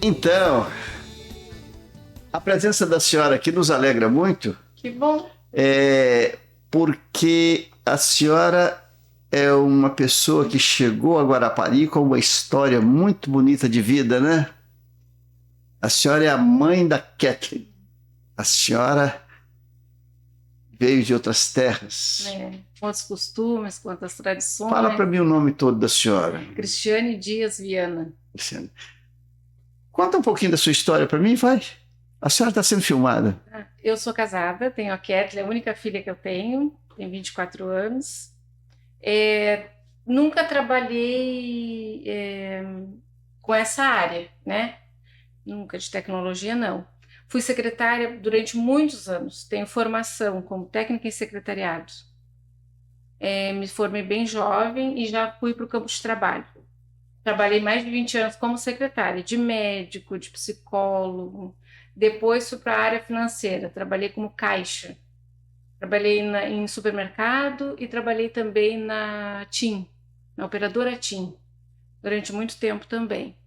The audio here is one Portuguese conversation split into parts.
Então, a presença da senhora aqui nos alegra muito, Que bom. porque a senhora é uma pessoa que chegou a Guarapari com uma história muito bonita de vida, né? A senhora é a mãe da Kathleen. A senhora veio de outras terras. Quantos costumes, quantas tradições. Fala para mim o nome todo da senhora. Cristiane Dias Viana. Cristiane. Conta um pouquinho da sua história para mim, vai. A senhora está sendo filmada. Eu sou casada, tenho a Kathleen, a única filha que eu tenho 24 anos. Nunca trabalhei com essa área, né? Nunca, de tecnologia, não. Fui secretária durante muitos anos, tenho formação como técnica em secretariado. Me formei bem jovem e já fui para o campo de trabalho. Trabalhei mais de 20 anos como secretária, de médico, de psicólogo. Depois fui para a área financeira, trabalhei como caixa. Trabalhei em supermercado e trabalhei também na TIM, na operadora TIM, durante muito tempo também.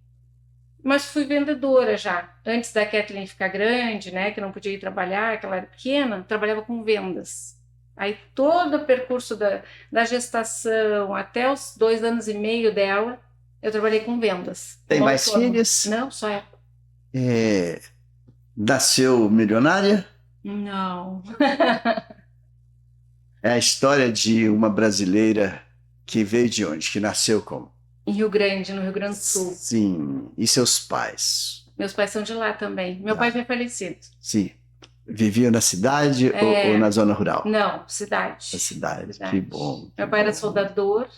Mas fui vendedora já. Antes da Kathleen ficar grande, né, que não podia ir trabalhar, que ela era pequena, trabalhava com vendas. Aí todo o percurso da gestação, até os 2 anos e meio dela, eu trabalhei com vendas. Tem mais filhas? Não, só ela. Nasceu milionária? Não. É a história de uma brasileira que veio de onde? Que nasceu como? Em Rio Grande, no Rio Grande do Sul. Sim. E seus pais? Meus pais são de lá também. Meu pai já é falecido. Sim. Viviam na cidade ou na zona rural? Não, cidade. Na cidade. Que bom. Meu pai era soldador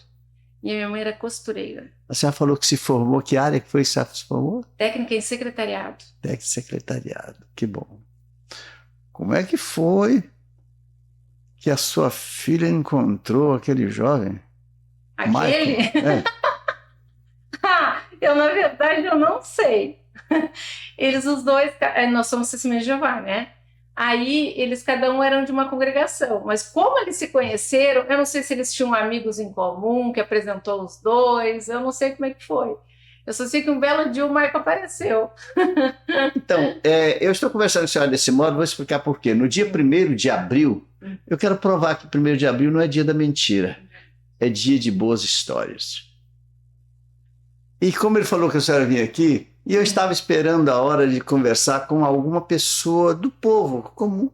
e a minha mãe era costureira. A senhora falou que se formou, que área que foi que a senhora se formou? Técnica em secretariado. Técnica em secretariado, que bom. Como é que foi que a sua filha encontrou aquele jovem? Aquele? Na verdade, eu não sei. Eles, os dois, nós somos testemunhas de Jeová, né? Aí, eles cada um eram de uma congregação. Mas como eles se conheceram, eu não sei se eles tinham amigos em comum, que apresentou os dois, eu não sei como é que foi. Eu só sei que um belo dia o Marco apareceu. Então, eu estou conversando com a senhora desse modo, vou explicar por quê. No dia 1º de abril, eu quero provar que 1º de abril não é dia da mentira, é dia de boas histórias. E como ele falou que a senhora vinha aqui, e eu estava esperando a hora de conversar com alguma pessoa do povo comum,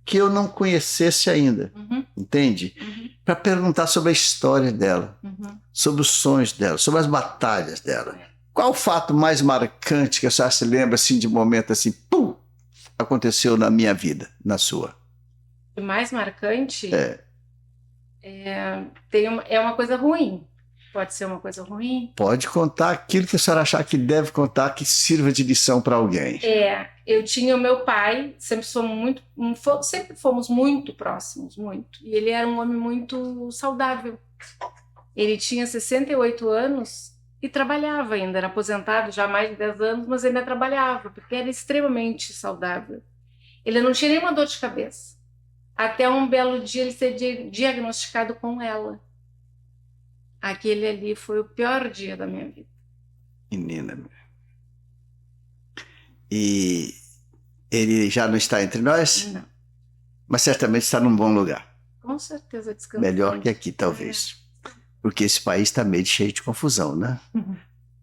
que eu não conhecesse ainda, entende? Para perguntar sobre a história dela, sobre os sonhos dela, sobre as batalhas dela. Qual o fato mais marcante que a senhora se lembra assim, de momento assim, pum, aconteceu na minha vida, na sua? O mais marcante é uma coisa ruim. Pode ser uma coisa ruim? Pode contar aquilo que a senhora achar que deve contar, que sirva de lição para alguém. Eu tinha o meu pai, sempre fomos muito próximos, muito. E ele era um homem muito saudável. Ele tinha 68 anos e trabalhava ainda, era aposentado já há mais de 10 anos, mas ainda trabalhava, porque era extremamente saudável. Ele não tinha nenhuma dor de cabeça. Até um belo dia ele ser diagnosticado com ela. Aquele ali foi o pior dia da minha vida. Menina. E ele já não está entre nós? Não. Mas certamente está num bom lugar. Com certeza descansando. Melhor que aqui, talvez. Porque esse país está meio cheio de confusão, né?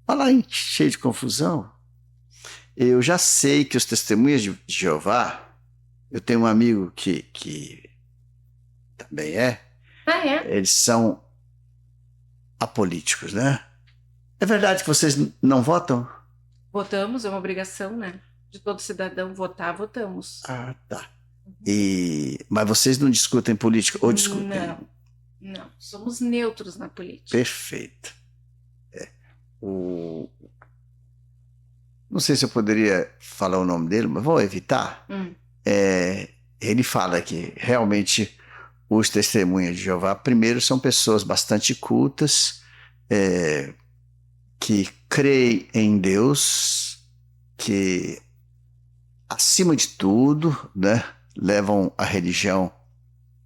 Falar em cheio de confusão, eu já sei que os testemunhas de Jeová, eu tenho um amigo que também é. Eles são apolíticos, né? É verdade que vocês não votam? Votamos, é uma obrigação, né? De todo cidadão votar, votamos. Ah, tá. Mas vocês não discutem política ou discutem? Não. Somos neutros na política. Perfeito. Não sei se eu poderia falar o nome dele, mas vou evitar. Ele fala que realmente os testemunhas de Jeová, primeiro, são pessoas bastante cultas, que creem em Deus, que, acima de tudo, né, levam a religião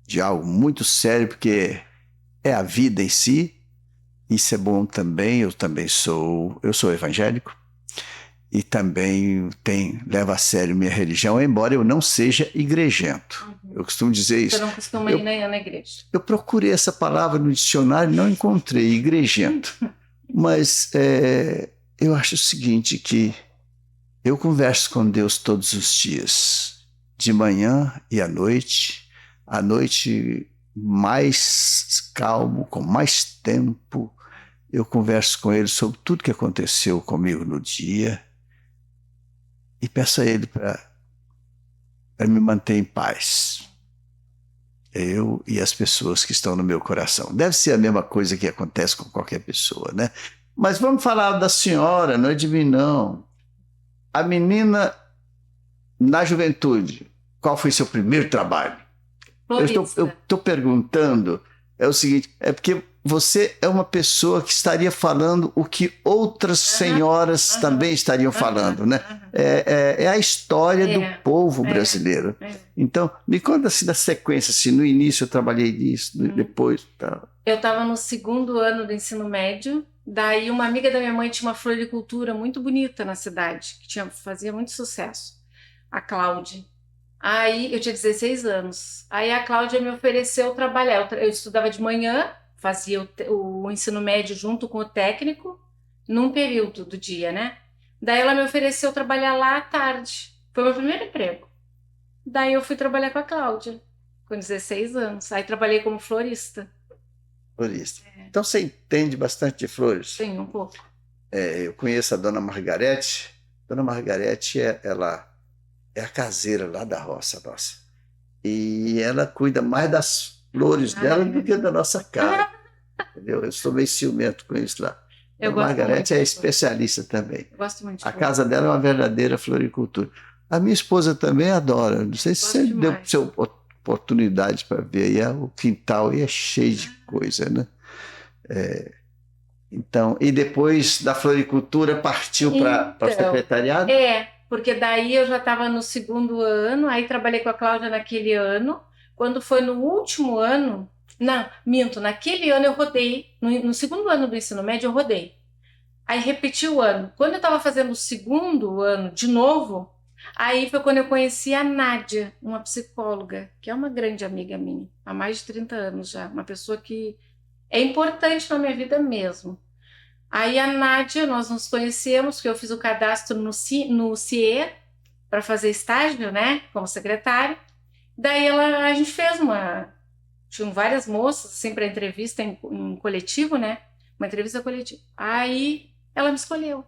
de algo muito sério, porque é a vida em si. Isso é bom também, eu sou evangélico. e também leva a sério minha religião, embora eu não seja igrejento. Eu costumo dizer isso. Você não costuma ir na igreja? Eu procurei essa palavra no dicionário e não encontrei, igrejento. Mas eu acho o seguinte, que eu converso com Deus todos os dias, de manhã e à noite mais calmo, com mais tempo, eu converso com Ele sobre tudo que aconteceu comigo no dia e peço a Ele para me manter em paz. Eu e as pessoas que estão no meu coração. Deve ser a mesma coisa que acontece com qualquer pessoa, né? Mas vamos falar da senhora, não é de mim, não. A menina na juventude, qual foi seu primeiro trabalho? Florista. Eu estou perguntando, é o seguinte, é porque você é uma pessoa que estaria falando o que outras senhoras também estariam falando, né? É a história do povo brasileiro. Então, me conta assim da sequência, assim, no início eu trabalhei nisso, depois... Tá. Eu estava no 2º ano do ensino médio, daí uma amiga da minha mãe tinha uma floricultura muito bonita na cidade, que fazia muito sucesso, a Cláudia. Aí eu tinha 16 anos. Aí a Cláudia me ofereceu trabalhar. Eu estudava de manhã, fazia o ensino médio junto com o técnico, num período do dia, né? Daí ela me ofereceu trabalhar lá à tarde. Foi o meu primeiro emprego. Daí eu fui trabalhar com a Cláudia, com 16 anos. Aí trabalhei como florista. Florista. Então você entende bastante de flores? Sim, um pouco. Eu conheço a dona Margarete. Dona Margarete, ela é a caseira lá da roça nossa. E ela cuida mais das flores dela do que da nossa casa. Entendeu? Eu sou meio ciumento com isso lá. A Margarete é especialista também. Eu gosto muito de A casa dela é uma verdadeira floricultura. A minha esposa também adora. Não sei se você deu oportunidade para ver. Aí o quintal aí é cheio de coisa, né? Então, e depois da floricultura partiu para o secretariado? Porque daí eu já estava no 2º ano, aí trabalhei com a Cláudia naquele ano. Quando foi no último ano, não, minto, naquele ano eu rodei, no 2º ano do ensino médio eu rodei. Aí repeti o ano. Quando eu estava fazendo o 2º ano de novo, aí foi quando eu conheci a Nádia, uma psicóloga, que é uma grande amiga minha, há mais de 30 anos já, uma pessoa que é importante na minha vida mesmo. Aí a Nádia, nós nos conhecemos, porque eu fiz o cadastro no CIE para fazer estágio, né, como secretária. Daí a gente fez tinham várias moças, assim, para entrevista em coletivo, né, uma entrevista coletiva. Aí ela me escolheu.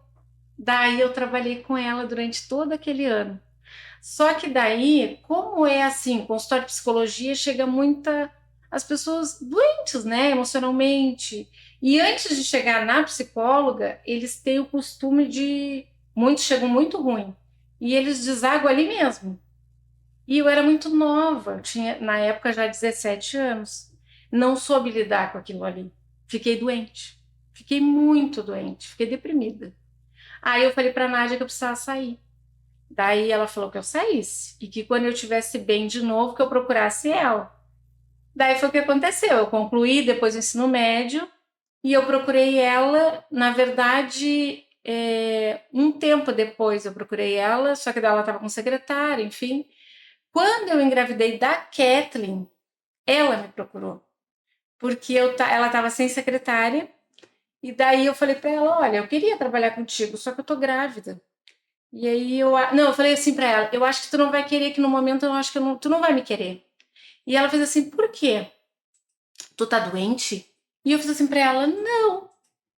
Daí eu trabalhei com ela durante todo aquele ano. Só que daí, como é assim, consultório de psicologia, chega as pessoas doentes, né, emocionalmente. E antes de chegar na psicóloga, eles têm o costume muitos chegam muito ruim. E eles desaguam ali mesmo. E eu era muito nova, eu tinha na época já 17 anos. Não soube lidar com aquilo ali. Fiquei doente. Fiquei muito doente, fiquei deprimida. Aí eu falei para a Nádia que eu precisava sair. Daí ela falou que eu saísse e que quando eu estivesse bem de novo, que eu procurasse ela. Daí foi o que aconteceu. Eu concluí depois do ensino médio e eu procurei ela, na verdade, um tempo depois eu procurei ela, só que ela estava com secretária, enfim. Quando eu engravidei da Kathleen, ela me procurou, porque ela estava sem secretária. E daí eu falei para ela, olha, eu queria trabalhar contigo, só que eu tô grávida. E aí eu falei assim para ela, eu acho que tu não vai querer, que no momento eu acho que tu não vai me querer. E ela fez assim, por quê? Tu tá doente? E eu fiz assim para ela, não,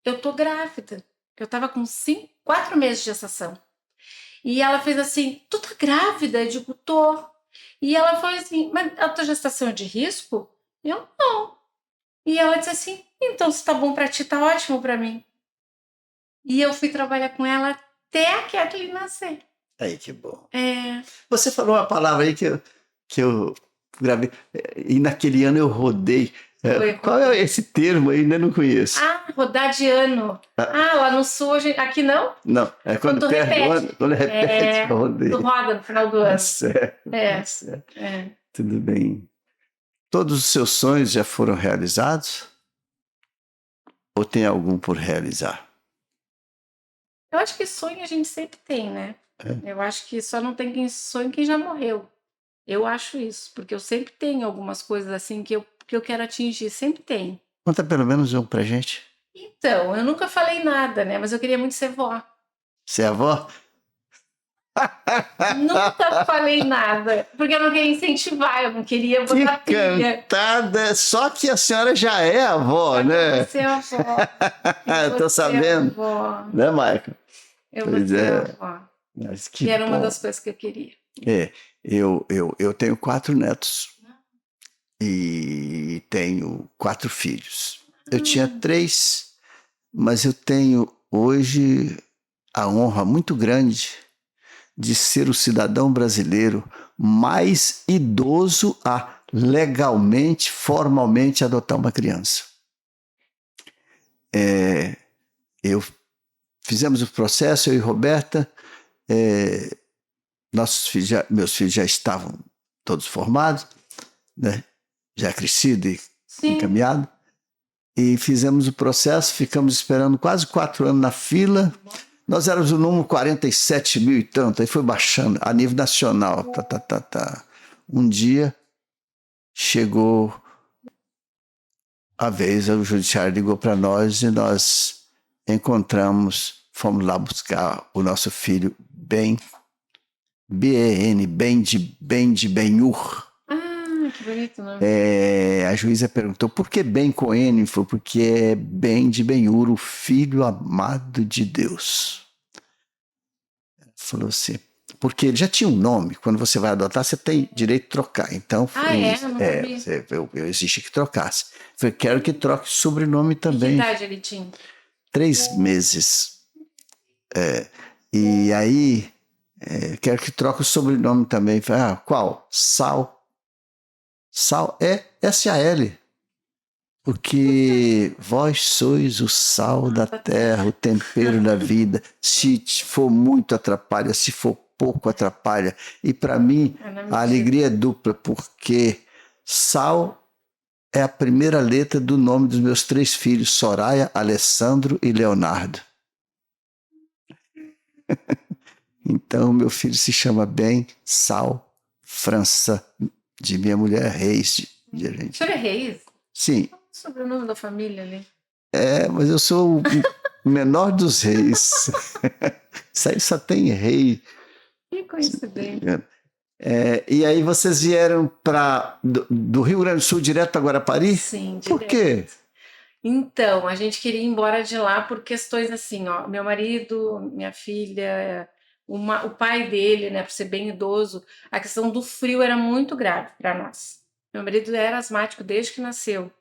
eu tô grávida. Eu tava com 4 meses de gestação. E ela fez assim, tu tá grávida? Eu digo, tô. E ela falou assim, mas a tua gestação é de risco? Eu, não. E ela disse assim, então se tá bom pra ti, tá ótimo pra mim. E eu fui trabalhar com ela até a Kathleen nascer. Aí, que bom. Você falou uma palavra aí que eu gravei, e naquele ano eu rodei. Qual é esse termo aí? Ainda não conheço. Rodar de ano. Lá no sul, aqui não? Não, é quando perde o ano, quando repete, eu rodei. Tu roda no final do ano. Certo. Tudo bem. Todos os seus sonhos já foram realizados? Ou tem algum por realizar? Eu acho que sonho a gente sempre tem, né? Eu acho que só não tem quem sonha quem já morreu. Eu acho isso, porque eu sempre tenho algumas coisas assim que eu quero atingir, sempre tem. Conta pelo menos um pra gente. Então, eu nunca falei nada, né? Mas eu queria muito ser vó. Você é avó? Nunca falei nada, porque eu não queria incentivar, eu não queria Que botar pilha. cantada! Só que a senhora já é avó, Eu né? vou ser avó. Eu Eu vou tô ser sabendo, avó. né, Michael? Eu vou Pois ser é, avó. mas que Que era uma bom. das coisas que eu queria. É, eu tenho 4 netos e tenho 4 filhos. Eu tinha 3, mas eu tenho hoje a honra muito grande de ser o cidadão brasileiro mais idoso a legalmente, formalmente adotar uma criança. Eu fizemos o processo, eu e Roberta, meus filhos já estavam todos formados, né? Já crescido e Sim. encaminhado, e fizemos o processo, ficamos esperando quase 4 anos na fila. Nós éramos o número 47 mil e tanto, aí foi baixando a nível nacional. Um dia chegou a vez, o judiciário ligou para nós e nós fomos lá buscar o nosso filho Ben, B-E-N, Ben de Benhur. Ah, que bonito o nome. A juíza perguntou por que Ben com N? Foi porque é Ben de Benhur, o filho amado de Deus. Falou assim, porque ele já tinha um nome. Quando você vai adotar, você tem direito de trocar. Então, Eu não sabia. eu exige que trocasse. Eu quero que troque sobrenome E que também. idade ele tinha? 3 meses. E aí, quero que troque o sobrenome também. Falei, qual? Sal. Sal é S-A-L. Porque vós sois o sal da terra, o tempero da vida. Se for muito, atrapalha. Se for pouco, atrapalha. E para mim, a alegria é dupla, porque sal é a primeira letra do nome dos meus 3 filhos, Soraya, Alessandro e Leonardo. Então, meu filho se chama Ben Sal França, de minha mulher Reis. O senhor é Reis? Sim. Qual é o sobrenome da família ali? Mas eu sou o menor dos reis. Isso aí só tem rei. Que coincidência. E aí vocês vieram do Rio Grande do Sul direto para Guarapari? Sim, Por quê? Então, a gente queria ir embora de lá por questões assim, ó, meu marido, minha filha, o pai dele, né, por ser bem idoso, a questão do frio era muito grave para nós. Meu marido era asmático desde que nasceu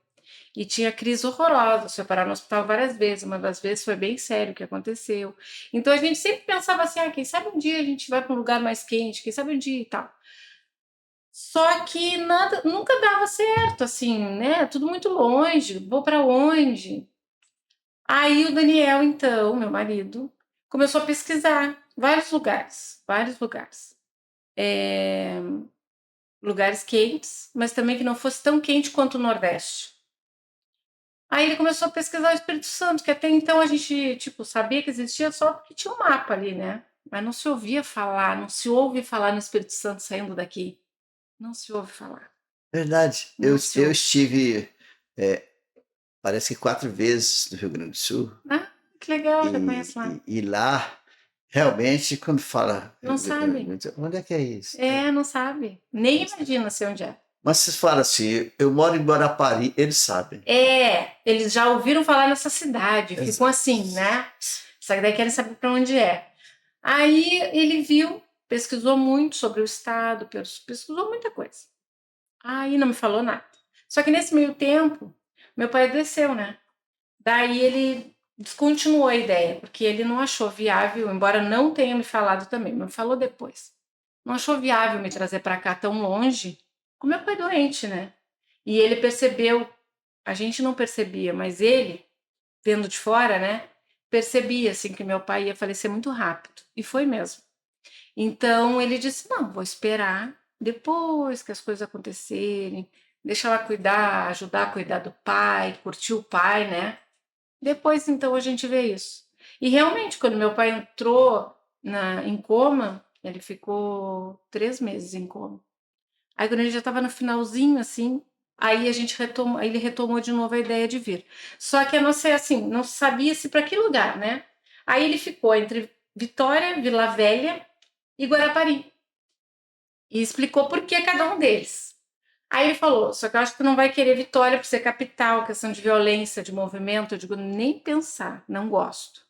e tinha crise horrorosa, foi parar no hospital várias vezes, uma das vezes foi bem sério o que aconteceu. Então a gente sempre pensava assim, quem sabe um dia a gente vai para um lugar mais quente, quem sabe um dia e tal. Só que nada, nunca dava certo, assim, né? Tudo muito longe. Vou para onde? Aí o Daniel, então, meu marido, começou a pesquisar vários lugares, vários lugares. É, lugares quentes, mas também que não fosse tão quente quanto o Nordeste. Aí ele começou a pesquisar o Espírito Santo, que até então a gente, tipo, sabia que existia só porque tinha um mapa ali, né? Mas não se ouvia falar, não se ouve falar no Espírito Santo saindo daqui. Não se ouve falar. Verdade. Não Eu se ouve. estive, parece que 4 vezes no Rio Grande do Sul. Ah, que legal, já conhece lá. E lá, realmente, quando fala. Não sabe. Onde é que é isso? Não sabe. Nem imagina ser onde é. Mas vocês falam assim, eu moro em Guarapari, eles sabem. Eles já ouviram falar nessa cidade, Exato. ficam assim, né? Só que daí querem saber para onde é. Aí ele viu, pesquisou muito sobre o estado, pesquisou muita coisa. Aí não me falou nada. Só que nesse meio tempo, meu pai adoeceu, né? Daí ele descontinuou a ideia, porque ele não achou viável, embora não tenha me falado também, mas me falou depois. Não achou viável me trazer para cá tão longe, com meu pai doente, né? E ele percebeu, a gente não percebia, mas ele, vendo de fora, né, percebia assim que meu pai ia falecer muito rápido, e foi mesmo. Então ele disse: "Não, vou esperar depois que as coisas acontecerem, deixa ela cuidar, ajudar a cuidar do pai, curtir o pai, né? Depois então a gente vê isso". E realmente, quando meu pai entrou em coma, ele ficou 3 meses em coma. Aí quando ele já estava no finalzinho, assim, aí ele retomou de novo a ideia de vir. Só que eu não sei, assim, não sabia se para que lugar, né? Aí ele ficou entre Vitória, Vila Velha e Guarapari. E explicou por que cada um deles. Aí ele falou, só que eu acho que tu não vai querer Vitória por ser capital, questão de violência, de movimento. Eu digo, nem pensar, não gosto.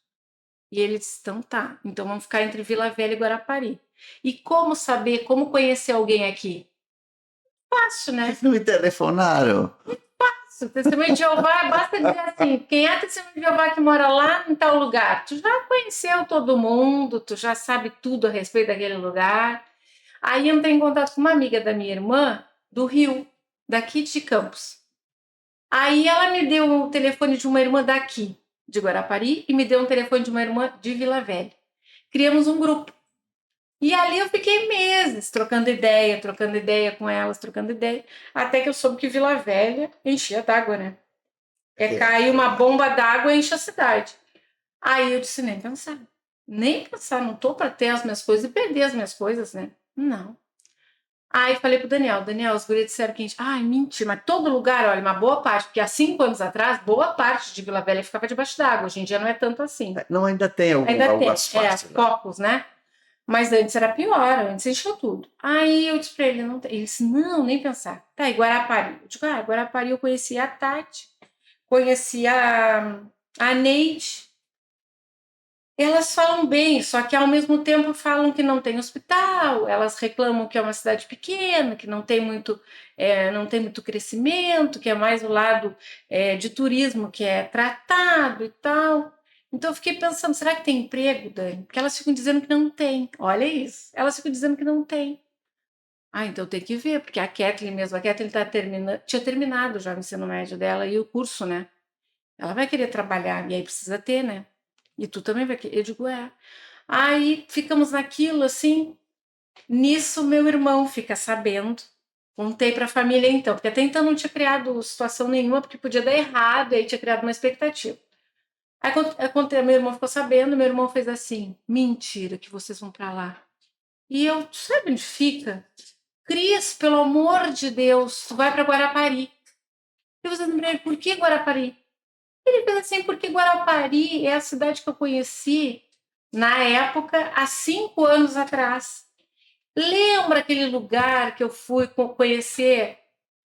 E ele disse, então tá, então vamos ficar entre Vila Velha e Guarapari. E como saber, como conhecer alguém aqui? Fácil, né? Não me telefonaram. O Testemunho de Jeová, basta dizer assim, quem é Testemunho de Jeová que mora lá em tal lugar? Tu já conheceu todo mundo, tu já sabe tudo a respeito daquele lugar. Aí eu entrei em contato com uma amiga da minha irmã, do Rio, daqui de Campos. Aí ela me deu o telefone de uma irmã daqui, de Guarapari, e me deu um telefone de uma irmã de Vila Velha. Criamos um grupo. E ali eu fiquei meses trocando ideia com elas, trocando ideia, até que eu soube que Vila Velha enchia d'água, né? Caiu uma bomba d'água e enche a cidade. Aí eu disse, nem pensar, não tô para ter as minhas coisas e perder as minhas coisas, né? Não. Aí falei pro Daniel, os gurias disseram que ai, mentira, mas todo lugar, olha, uma boa parte, porque há 5 anos atrás, boa parte de Vila Velha ficava debaixo d'água, hoje em dia não é tanto assim. Não, ainda tem algumas partes. Focos, né? Mas antes era pior, antes encheu tudo. Aí eu disse pra ele, não tem. Ele disse, não, nem pensar. Tá, e Guarapari? Eu digo, Guarapari eu conheci a Tati, conheci a Neide. Elas falam bem, só que ao mesmo tempo falam que não tem hospital, elas reclamam que é uma cidade pequena, que não tem muito crescimento, que é mais o lado de turismo que é tratado e tal. Então eu fiquei pensando, será que tem emprego, Dani? Porque elas ficam dizendo que não tem. Olha isso, elas ficam dizendo que não tem. Então tem que ver, porque a Kathleen tinha terminado já o ensino médio dela e o curso, né? Ela vai querer trabalhar, e aí precisa ter, né? E tu também vai querer. Eu digo, Aí ficamos naquilo, assim. Nisso, meu irmão fica sabendo. Contei para a família, então, porque até então não tinha criado situação nenhuma, porque podia dar errado, e aí tinha criado uma expectativa. Aí meu irmão ficou sabendo, meu irmão fez assim, mentira que vocês vão para lá. E eu, tu sabe onde fica? Cris, pelo amor de Deus, tu vai para Guarapari. E você não me por que Guarapari? Ele fez assim, porque Guarapari é a cidade que eu conheci na época, há 5 anos atrás. Lembra aquele lugar que eu fui conhecer,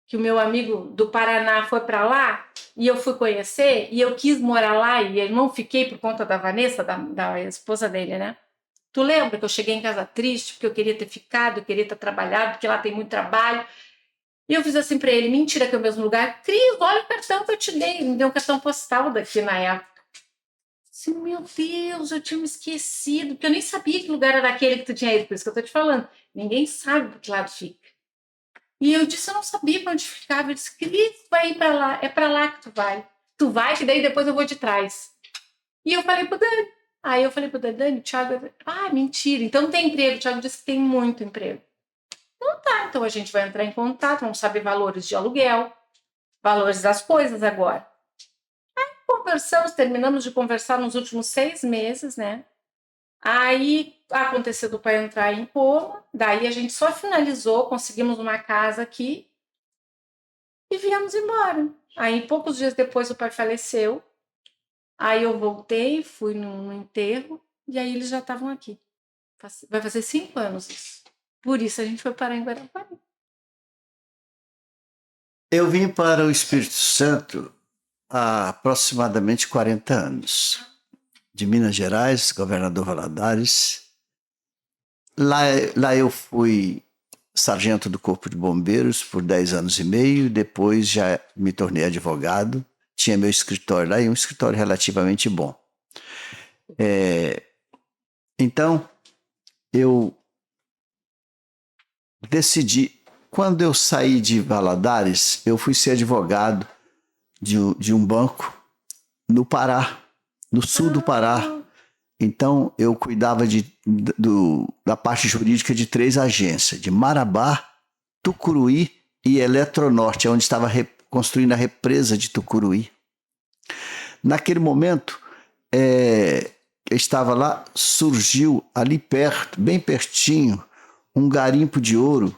que o meu amigo do Paraná foi para lá? E eu fui conhecer, e eu quis morar lá, e eu não fiquei por conta da Vanessa, da esposa dele, né? Tu lembra que eu cheguei em casa triste, porque eu queria ter ficado, eu queria ter trabalhado, porque lá tem muito trabalho. E eu fiz assim para ele, mentira que é o mesmo lugar. Cris, olha o cartão que eu te dei. Ele me deu um cartão postal daqui na época. Assim, meu Deus, eu tinha me esquecido, porque eu nem sabia que lugar era aquele que tu tinha ido, por isso que eu tô te falando. Ninguém sabe por que lado fica. E eu disse, eu não sabia para onde ficava. Eu disse, Cris, vai ir para lá, é para lá que tu vai. Tu vai, que daí depois eu vou de trás. E eu falei pro Dani. Aí eu falei pro Dani, o Thiago, mentira, então não tem emprego. O Thiago disse que tem muito emprego. Então a gente vai entrar em contato, vamos saber valores de aluguel, valores das coisas agora. Aí terminamos de conversar nos últimos 6 meses, né? Aí aconteceu do pai entrar em coma, daí a gente só finalizou, conseguimos uma casa aqui e viemos embora. Aí poucos dias depois o pai faleceu, aí eu voltei, fui no enterro e aí eles já estavam aqui. Vai fazer 5 anos isso. Por isso a gente foi parar em Guarapari. Eu vim para o Espírito Santo há aproximadamente 40 anos. De Minas Gerais, governador Valadares. Lá eu fui sargento do Corpo de Bombeiros por 10 anos e meio, depois já me tornei advogado, tinha meu escritório lá e um escritório relativamente bom. Então, eu decidi, quando eu saí de Valadares, eu fui ser advogado de um banco no Pará, no sul do Pará. Então, eu cuidava da parte jurídica de 3 agências, de Marabá, Tucuruí e Eletronorte, onde estava construindo a represa de Tucuruí. Naquele momento, eu estava lá, surgiu ali perto, bem pertinho, um garimpo de ouro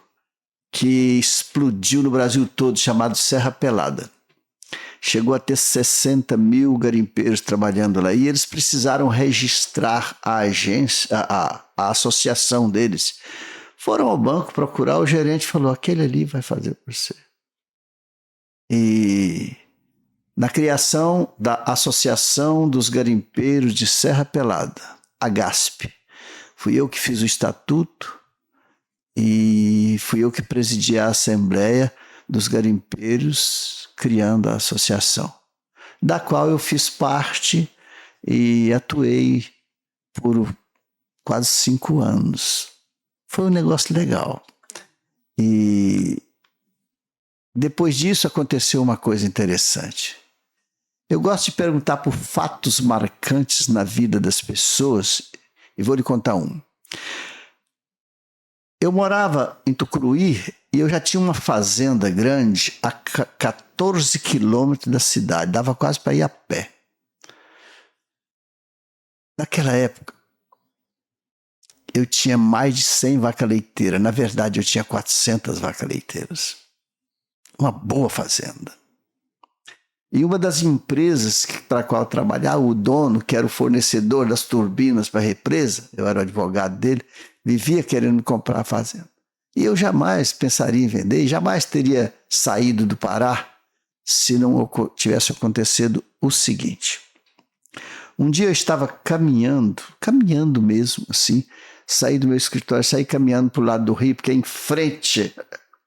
que explodiu no Brasil todo, chamado Serra Pelada. Chegou a ter 60 mil garimpeiros trabalhando lá. E eles precisaram registrar a agência, a associação deles. Foram ao banco procurar, o gerente falou, aquele ali vai fazer por você. E na criação da Associação dos Garimpeiros de Serra Pelada, a GASP, fui eu que fiz o estatuto e fui eu que presidi a Assembleia dos Garimpeiros, criando a associação, da qual eu fiz parte e atuei por quase 5 anos. Foi um negócio legal. E depois disso aconteceu uma coisa interessante. Eu gosto de perguntar por fatos marcantes na vida das pessoas e vou lhe contar um. Eu morava em Tucuruí e eu já tinha uma fazenda grande a 14 quilômetros da cidade, dava quase para ir a pé. Naquela época, eu tinha mais de 100 vacas leiteiras. Na verdade, eu tinha 400 vacas leiteiras. Uma boa fazenda. E uma das empresas para a qual eu trabalhava, o dono, que era o fornecedor das turbinas para a represa, eu era o advogado dele, vivia querendo comprar a fazenda. E eu jamais pensaria em vender, e jamais teria saído do Pará se não tivesse acontecido o seguinte. Um dia eu estava caminhando mesmo, assim, saí do meu escritório, saí caminhando para o lado do rio, porque em frente,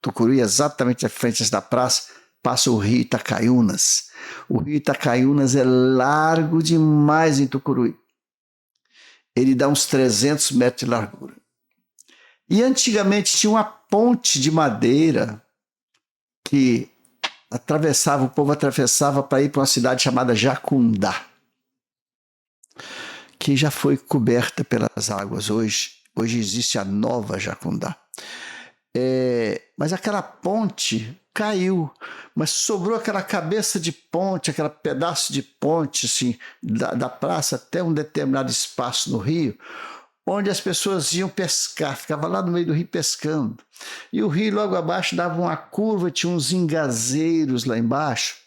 Tucuruí, exatamente à frente da praça, passa o rio Itacaiunas. O rio Itacaiunas é largo demais em Tucuruí. Ele dá uns 300 metros de largura. E antigamente tinha uma ponte de madeira que o povo atravessava para ir para uma cidade chamada Jacundá, que já foi coberta pelas águas hoje. Hoje existe a nova Jacundá. Mas aquela ponte caiu, mas sobrou aquela cabeça de ponte, aquele pedaço de ponte assim, da praça até um determinado espaço no rio, onde as pessoas iam pescar, ficava lá no meio do rio pescando. E o rio logo abaixo dava uma curva, tinha uns engazeiros lá embaixo,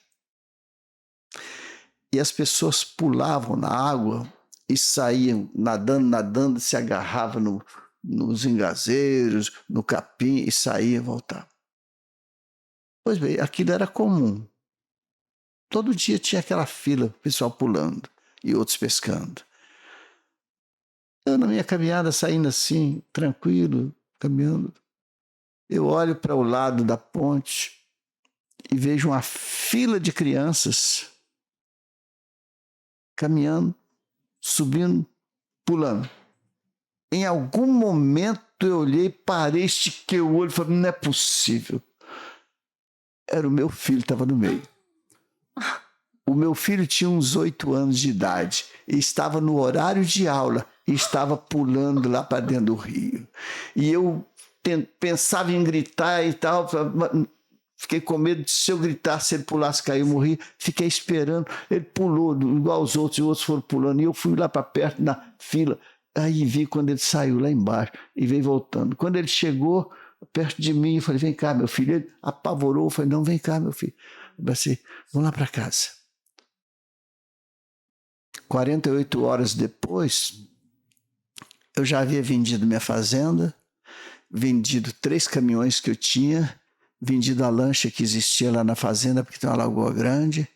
e as pessoas pulavam na água e saíam nadando, se agarravam nos engazeiros, no capim e saíam e voltavam. Pois bem, aquilo era comum. Todo dia tinha aquela fila, o pessoal pulando e outros pescando. Eu, na minha caminhada, saindo assim, tranquilo, caminhando, eu olho para o lado da ponte e vejo uma fila de crianças caminhando, subindo, pulando. Em algum momento eu olhei, parei, estiquei o olho e falei, não é possível. Era o meu filho que estava no meio. O meu filho tinha uns 8 anos de idade e estava no horário de aula e estava pulando lá para dentro do rio. E eu pensava em gritar e tal, fiquei com medo de se eu gritar, se ele pulasse, cair, eu morri. Fiquei esperando, ele pulou igual os outros foram pulando e eu fui lá para perto na fila. Aí vi quando ele saiu lá embaixo e veio voltando. Quando ele chegou perto de mim, eu falei, vem cá, meu filho. Ele apavorou, eu falei, não, vem cá, meu filho. Eu pensei, vamos lá para casa. 48 horas depois, eu já havia vendido minha fazenda, vendido 3 caminhões que eu tinha, vendido a lancha que existia lá na fazenda, porque tem uma lagoa grande,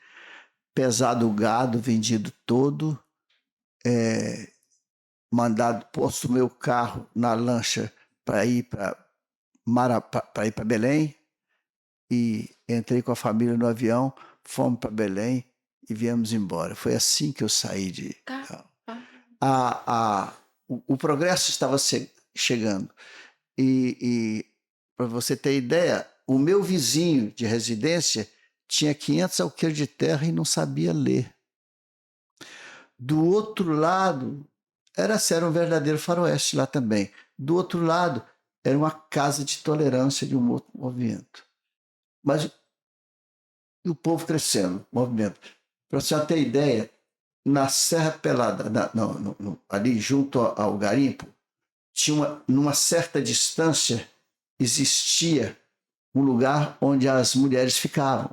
pesado o gado, vendido todo, posto meu carro na lancha para ir para Belém, e entrei com a família no avião, fomos para Belém e viemos embora. Foi assim que eu saí de... O progresso estava chegando. E para você ter ideia, o meu vizinho de residência tinha 500 alqueires de terra e não sabia ler. Do outro lado, era um verdadeiro faroeste lá também. Do outro lado, era uma casa de tolerância de um outro movimento. Mas o povo crescendo, movimento. Para você ter ideia, na Serra Pelada, ali junto ao garimpo, numa certa distância, existia um lugar onde as mulheres ficavam.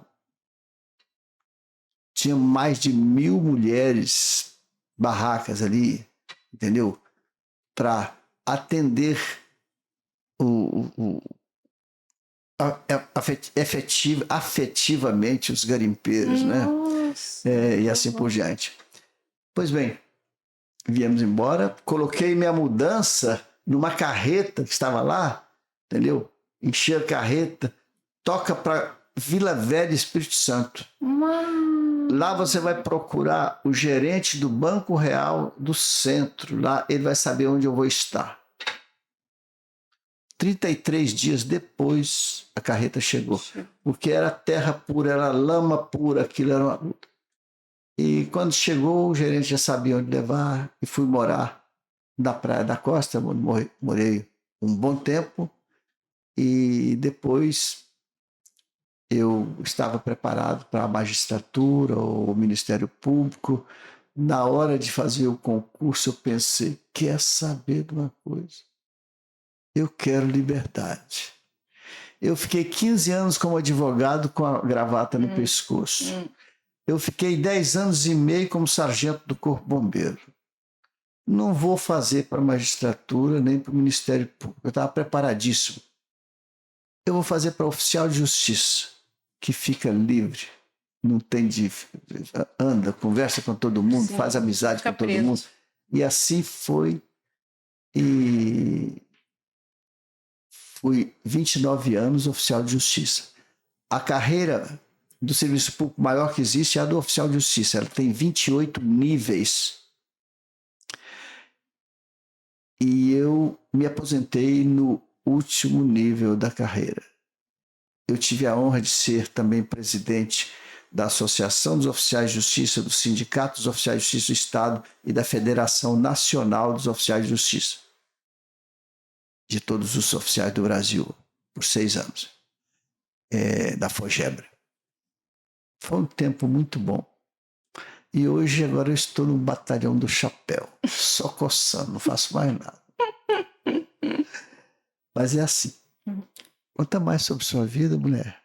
Tinha mais de 1.000 mulheres, barracas ali, entendeu? Para atender afetivamente os garimpeiros, né? E assim por diante. Pois bem, viemos embora, coloquei minha mudança numa carreta que estava lá, entendeu? Enchi a carreta, toca para Vila Velha, Espírito Santo. Lá você vai procurar o gerente do Banco Real do Centro. Lá ele vai saber onde eu vou estar. 33 dias depois, a carreta chegou. Porque era terra pura, era lama pura, aquilo era uma luta. E quando chegou, o gerente já sabia onde levar e fui morar na Praia da Costa. Morei um bom tempo e depois eu estava preparado para a magistratura ou o Ministério Público. Na hora de fazer o concurso, eu pensei, quer saber de uma coisa? Eu quero liberdade. Eu fiquei 15 anos como advogado com a gravata no pescoço. Eu fiquei 10 anos e meio como sargento do Corpo Bombeiro. Não vou fazer para a magistratura nem para o Ministério Público. Eu estava preparadíssimo. Eu vou fazer para oficial de justiça, que fica livre, não tem dívida, anda, conversa com todo mundo, sim, faz amizade com todo mundo. E assim foi. E fui 29 anos oficial de justiça. A carreira do serviço público maior que existe é a do oficial de justiça. Ela tem 28 níveis. E eu me aposentei no último nível da carreira. Eu tive a honra de ser também presidente da Associação dos Oficiais de Justiça, do Sindicato dos Oficiais de Justiça do Estado e da Federação Nacional dos Oficiais de Justiça, de todos os oficiais do Brasil, por 6 anos, da FOGEBRA. Foi um tempo muito bom. E hoje, agora, eu estou no batalhão do chapéu, só coçando, não faço mais nada. Mas é assim. Conta mais sobre sua vida, mulher.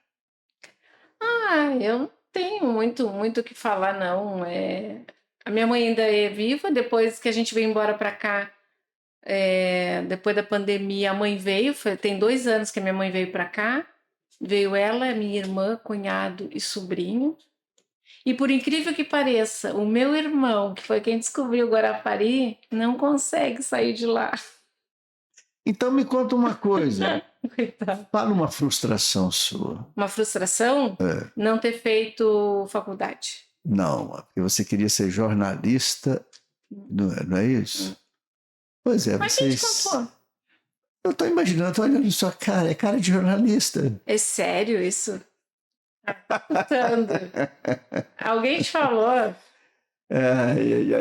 Eu não tenho muito o que falar, não. A minha mãe ainda é viva, depois que a gente veio embora para cá, depois da pandemia, a mãe veio, tem 2 anos que a minha mãe veio para cá. Veio ela, minha irmã, cunhado e sobrinho. E por incrível que pareça, o meu irmão, que foi quem descobriu Guarapari, não consegue sair de lá. Então me conta uma coisa. Fala uma frustração sua. Uma frustração? Não ter feito faculdade. Não, porque você queria ser jornalista, não é isso? Pois é, mas vocês... Quem te contou? Eu estou imaginando, estou olhando sua cara, é cara de jornalista. É sério isso? Alguém te falou?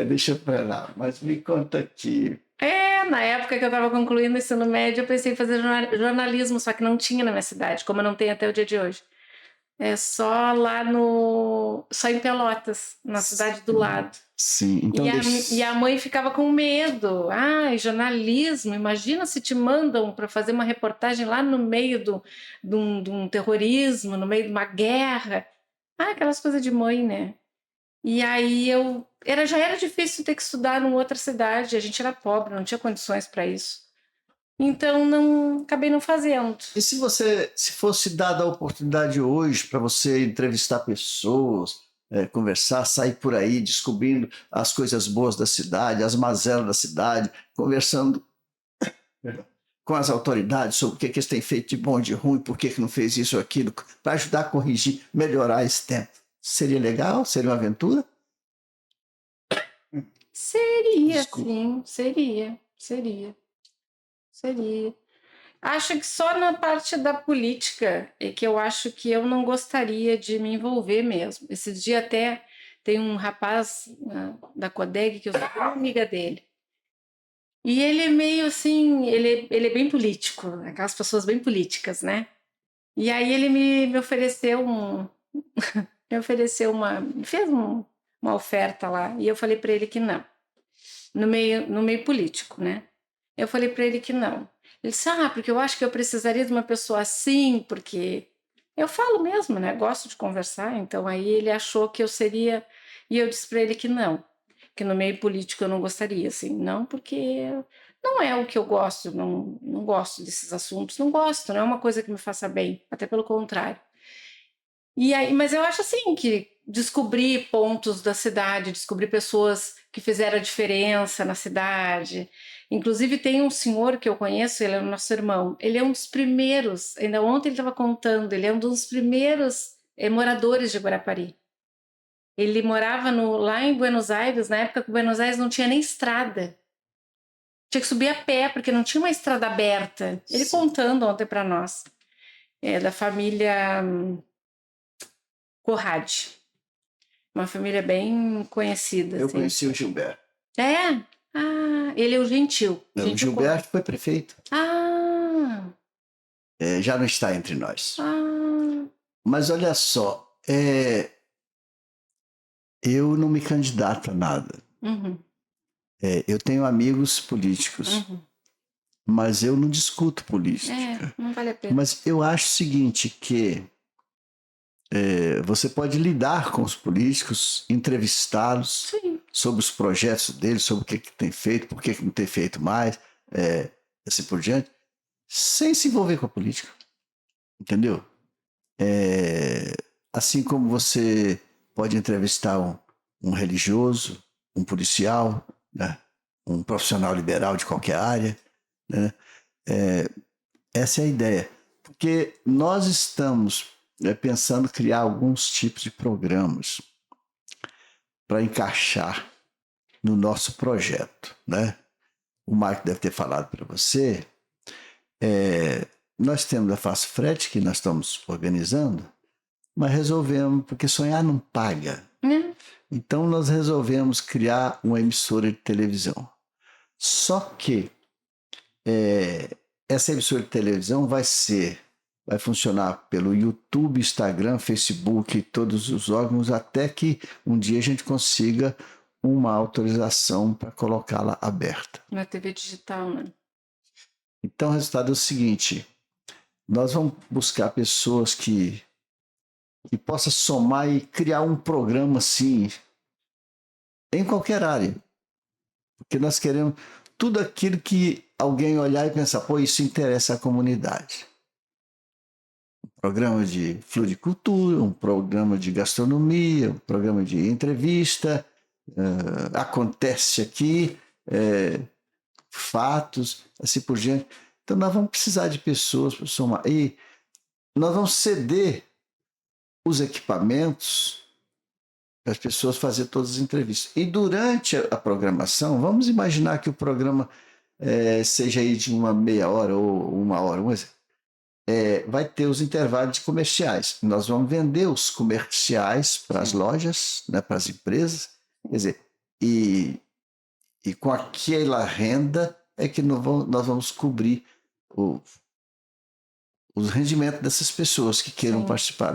Deixa pra lá, mas me conta aqui. Na época que eu estava concluindo o ensino médio, eu pensei em fazer jornalismo, só que não tinha na minha cidade, como não tem até o dia de hoje. Só lá só em Pelotas, na cidade do lado. Sim, então e a mãe ficava com medo. Jornalismo, imagina se te mandam para fazer uma reportagem lá no meio de um terrorismo, no meio de uma guerra. Aquelas coisas de mãe, né? E aí já era difícil ter que estudar numa outra cidade, a gente era pobre, não tinha condições para isso. Então acabei não fazendo. E se fosse dada a oportunidade hoje para você entrevistar pessoas, conversar, sair por aí descobrindo as coisas boas da cidade, as mazelas da cidade, conversando com as autoridades sobre o que eles têm feito de bom, de ruim, por que não fez isso ou aquilo, para ajudar a corrigir, melhorar esse tempo. Seria legal? Seria uma aventura? Seria, sim. Seria. Acho que só na parte da política é que eu acho que eu não gostaria de me envolver mesmo. Esses dias até tem um rapaz da CODEG que eu sou amiga dele. E ele é meio assim, ele é bem político, aquelas pessoas bem políticas, né? E aí ele me ofereceu fez uma oferta lá, e eu falei para ele que não, no meio político, né? Eu falei para ele que não. Ele disse, porque eu acho que eu precisaria de uma pessoa assim, porque eu falo mesmo, né? Gosto de conversar, então aí ele achou que eu seria, e eu disse para ele que no meio político eu não gostaria, assim, não, porque não é o que eu gosto, não gosto desses assuntos, não gosto, não é uma coisa que me faça bem, até pelo contrário. E aí, mas eu acho assim que descobrir pontos da cidade, descobrir pessoas que fizeram a diferença na cidade. Inclusive tem um senhor que eu conheço, ele é o nosso irmão. Ele é um dos primeiros, ainda ontem ele estava contando, ele é um dos primeiros moradores de Guarapari. Ele morava lá em Buenos Aires, na época que Buenos Aires não tinha nem estrada. Tinha que subir a pé, porque não tinha uma estrada aberta. Ele contando ontem para nós. É da família Corrade. Uma família bem conhecida. Eu assim. conheci o Gilberto. É? Ele é o Gentil. O Gilberto foi prefeito. Já não está entre nós. Mas olha só, eu não me candidato a nada. Uhum. Eu tenho amigos políticos, mas eu não discuto política. Não vale a pena. Mas eu acho o seguinte, que você pode lidar com os políticos, entrevistá-los sobre os projetos deles, sobre o que tem feito, por que não tem feito mais, assim por diante, sem se envolver com a política. Entendeu? Assim como você pode entrevistar um religioso, um policial, né? Um profissional liberal de qualquer área, né? Essa é a ideia. Porque nós estamos pensando em criar alguns tipos de programas para encaixar no nosso projeto, né? O Marco deve ter falado para você. Nós temos a Fácil Frete, que nós estamos organizando, mas resolvemos, porque sonhar não paga. Então nós resolvemos criar uma emissora de televisão. Só que essa emissora de televisão vai funcionar pelo YouTube, Instagram, Facebook, todos os órgãos, até que um dia a gente consiga uma autorização para colocá-la aberta. Na TV digital, né? Então o resultado é o seguinte: nós vamos buscar pessoas que possam somar e criar um programa assim, em qualquer área. Porque nós queremos tudo aquilo que alguém olhar e pensar, pô, isso interessa à comunidade. Um programa de floricultura, um programa de gastronomia, um programa de entrevista, acontece aqui, fatos, assim por diante. Então nós vamos precisar de pessoas para somar. E nós vamos ceder os equipamentos para as pessoas fazerem todas as entrevistas. E durante a programação, vamos imaginar que o programa seja aí de uma meia hora ou uma hora, vai ter os intervalos de comerciais. Nós vamos vender os comerciais para as lojas, né, para as empresas, quer dizer, e com aquela renda é que nós vamos cobrir os rendimentos dessas pessoas que queiram participar.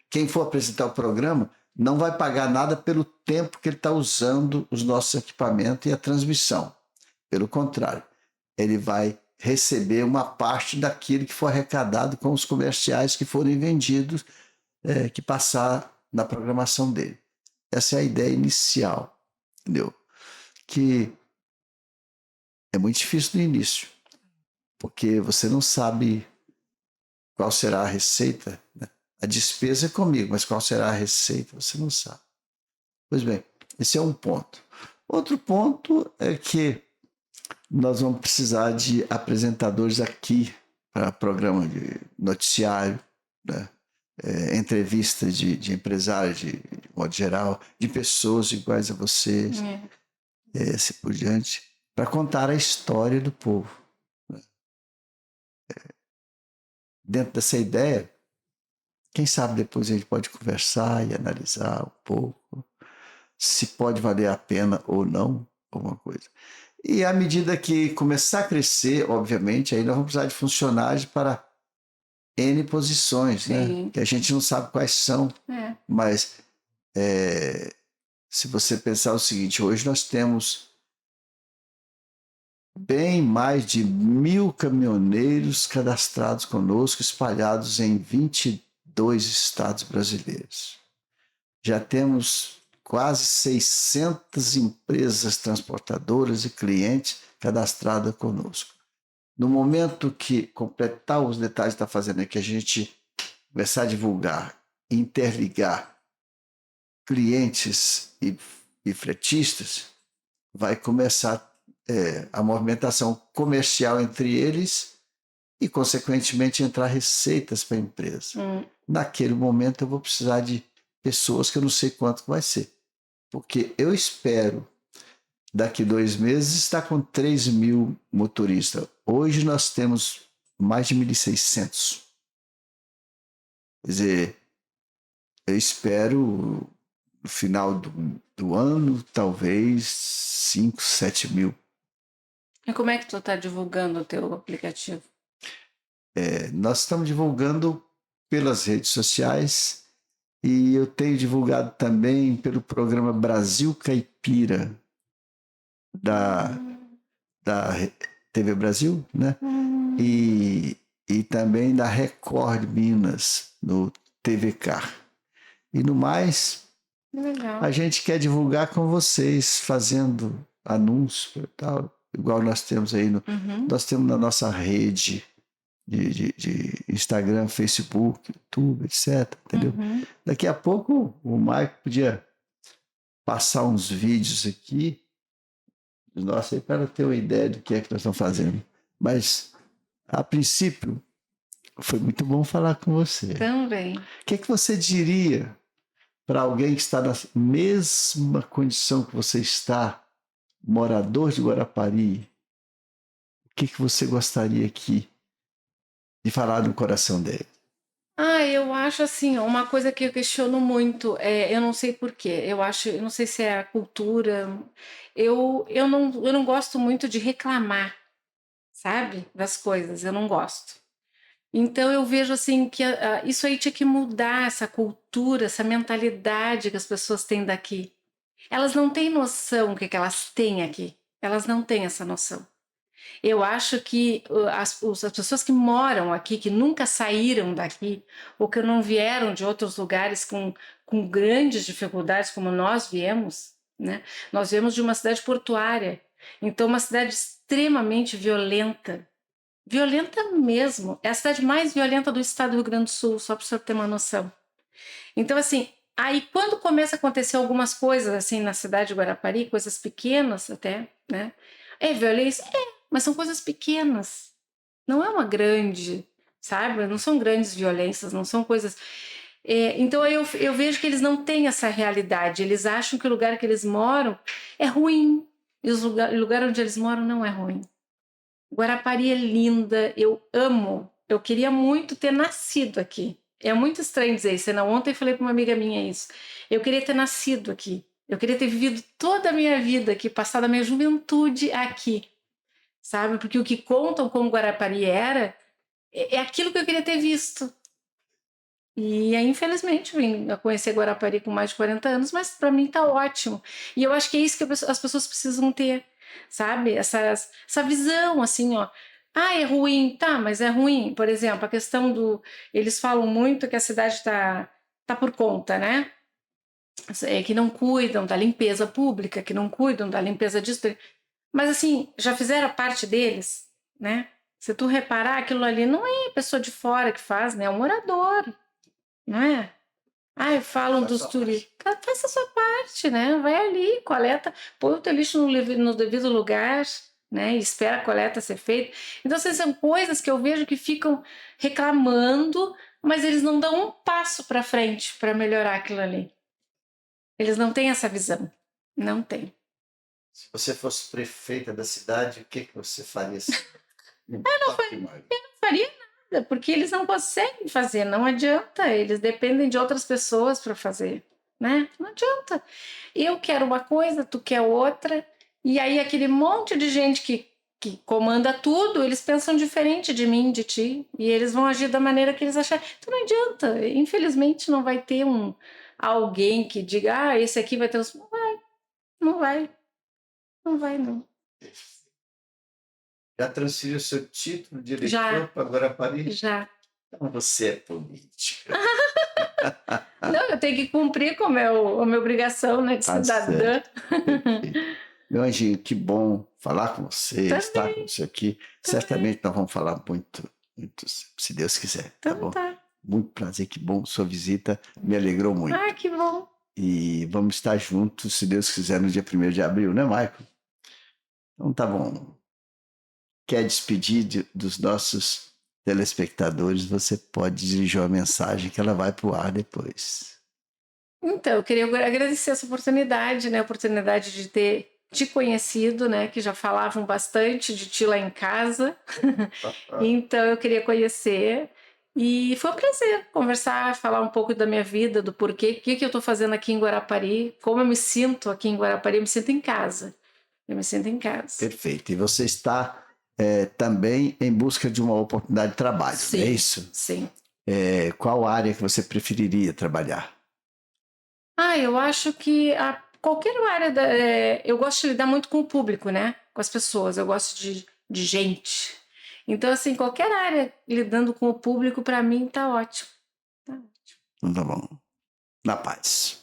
Quem for apresentar o programa não vai pagar nada pelo tempo que ele está usando os nossos equipamentos e a transmissão. Pelo contrário, ele vai receber uma parte daquilo que for arrecadado com os comerciais que forem vendidos, que passar na programação dele. Essa é a ideia inicial, entendeu? Que é muito difícil no início, porque você não sabe qual será a receita, né? A despesa é comigo, mas qual será a receita, você não sabe. Pois bem, esse é um ponto. Outro ponto é que nós vamos precisar de apresentadores aqui para programa de noticiário, né? Entrevista de empresários, de modo geral, de pessoas iguais a vocês, assim por diante, para contar a história do povo. Né? Dentro dessa ideia, quem sabe depois a gente pode conversar e analisar um pouco se pode valer a pena ou não alguma coisa. E à medida que começar a crescer, obviamente, aí nós vamos precisar de funcionários para N posições, né? Que a gente não sabe quais são, mas Se você pensar o seguinte, hoje nós temos bem mais de 1.000 caminhoneiros cadastrados conosco, espalhados em 22 estados brasileiros. Já temos quase 600 empresas transportadoras e clientes cadastradas conosco. No momento que completar os detalhes que está fazendo aqui, a gente começar a divulgar, interligar clientes e fretistas, vai começar a movimentação comercial entre eles e, consequentemente, entrar receitas para a empresa. Naquele momento, eu vou precisar de pessoas que eu não sei quanto vai ser. Porque eu espero, daqui 2 meses, estar com 3.000 motoristas. Hoje nós temos mais de 1.600. Quer dizer, eu espero, no final do ano, talvez 5, 7.000. E como é que tu está divulgando o teu aplicativo? Nós estamos divulgando pelas redes sociais e eu tenho divulgado também pelo programa Brasil Caipira da TV Brasil, né? E também da Record Minas, no TV Car. E no mais, Legal. a gente quer divulgar com vocês, fazendo anúncios e tal, igual nós temos aí, nós temos na nossa rede de Instagram, Facebook, YouTube, etc. Entendeu? Daqui a pouco o Maico podia passar uns vídeos aqui, nossa, aí para ter uma ideia do que é que nós estamos fazendo. Mas, a princípio, foi muito bom falar com você. Também. O que é que você diria para alguém que está na mesma condição que você está, morador de Guarapari? O que você gostaria aqui de falar no coração dele? Eu acho assim, uma coisa que eu questiono muito, eu não sei por quê, eu não sei se é a cultura, eu não gosto muito de reclamar, sabe, das coisas, eu não gosto. Então eu vejo assim que isso aí tinha que mudar, essa cultura, essa mentalidade que as pessoas têm daqui. Elas não têm noção do que elas têm aqui, elas não têm essa noção. Eu acho que as pessoas que moram aqui, que nunca saíram daqui, ou que não vieram de outros lugares com grandes dificuldades, como nós viemos, né? Nós viemos de uma cidade portuária, então uma cidade extremamente violenta. Violenta mesmo. É a cidade mais violenta do estado do Rio Grande do Sul, só para o senhor ter uma noção. Então, assim, aí quando começa a acontecer algumas coisas, assim, na cidade de Guarapari, coisas pequenas até, né? É violência? Mas são coisas pequenas. Não é uma grande, sabe? Não são grandes violências, não são coisas... então eu vejo que eles não têm essa realidade. Eles acham que o lugar que eles moram é ruim. E o lugar onde eles moram não é ruim. Guarapari é linda, eu amo. Eu queria muito ter nascido aqui. É muito estranho dizer isso. Ontem eu falei para uma amiga minha isso. Eu queria ter nascido aqui. Eu queria ter vivido toda a minha vida aqui, passado a minha juventude aqui. Sabe? Porque o que contam como Guarapari era é aquilo que eu queria ter visto. E aí, infelizmente, vim a conhecer Guarapari com mais de 40 anos, mas para mim tá ótimo. E eu acho que é isso que as pessoas precisam ter, sabe? Essa visão, assim, ó. É ruim, tá, mas é ruim. Por exemplo, a questão do... Eles falam muito que a cidade tá por conta, né? Que não cuidam da limpeza pública, que não cuidam da limpeza disso. Mas, assim, já fizeram a parte deles, né? Se tu reparar, aquilo ali não é a pessoa de fora que faz, né? É um morador, não é? Falam dos turistas. Faça a sua parte, né? Vai ali, coleta, põe o teu lixo no devido lugar, né? E espera a coleta ser feita. Então, assim, são coisas que eu vejo que ficam reclamando, mas eles não dão um passo para frente para melhorar aquilo ali. Eles não têm essa visão. Não tem. Se você fosse prefeita da cidade, o que você faria? Eu não faria nada, porque eles não conseguem fazer, não adianta, eles dependem de outras pessoas para fazer, né? Não adianta. Eu quero uma coisa, tu quer outra, e aí aquele monte de gente que comanda tudo, eles pensam diferente de mim, de ti, e eles vão agir da maneira que eles acharem. Então não adianta, infelizmente não vai ter alguém que diga, esse aqui vai ter os... Não vai. Não vai, não. Já transferiu seu título de Já. eleitor para Guarapari? Já. Então você é política. Não, eu tenho que cumprir com a minha obrigação, né, de Tá cidadã. Perfeito. Meu anjinho, que bom falar com você, Também. estar com você aqui. Certamente nós vamos falar muito, muito, se Deus quiser, tá Então bom? tá. Muito prazer, que bom. Sua visita me alegrou muito. Ah, que bom. E vamos estar juntos, se Deus quiser, no dia 1º de abril, né, Michael? Então tá bom. Quer despedir dos nossos telespectadores? Você pode dirigir uma mensagem que ela vai para o ar depois. Então, eu queria agradecer essa oportunidade, né? A oportunidade de ter te conhecido, né? Que já falavam bastante de ti lá em casa. Então, eu queria conhecer. E foi um prazer conversar, falar um pouco da minha vida, do porquê, o que eu estou fazendo aqui em Guarapari, como eu me sinto aqui em Guarapari, eu me sinto em casa. Eu me sinto em casa. Perfeito. E você está também em busca de uma oportunidade de trabalho, Sim, não é isso? Sim. Qual área que você preferiria trabalhar? Eu acho que qualquer área, eu gosto de lidar muito com o público, né? Com as pessoas, eu gosto de gente. Então, assim, qualquer área lidando com o público, para mim, tá ótimo. Tá ótimo. Então tá bom. Na paz.